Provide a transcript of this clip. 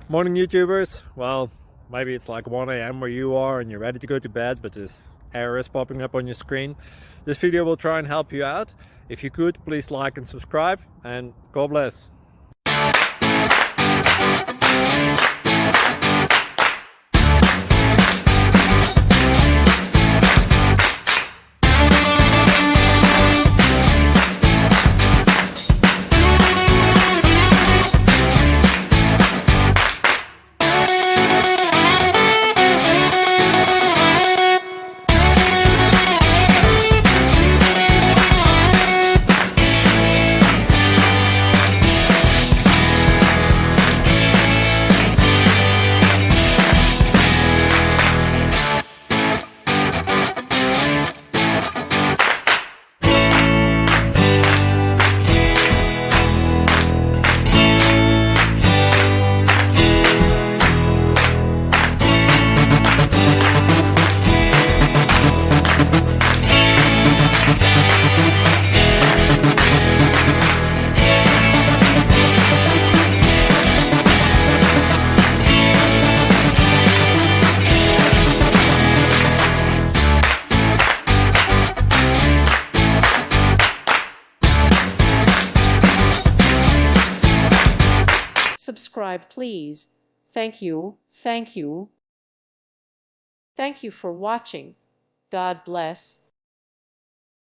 Morning, YouTubers. Well, maybe it's like 1 a.m. where you are and you're ready to go to bed, but this error is popping up on your screen. This video will try and help you out. If you could, please like and subscribe, and God bless. Subscribe, please. Thank you. Thank you. Thank you for watching. God bless.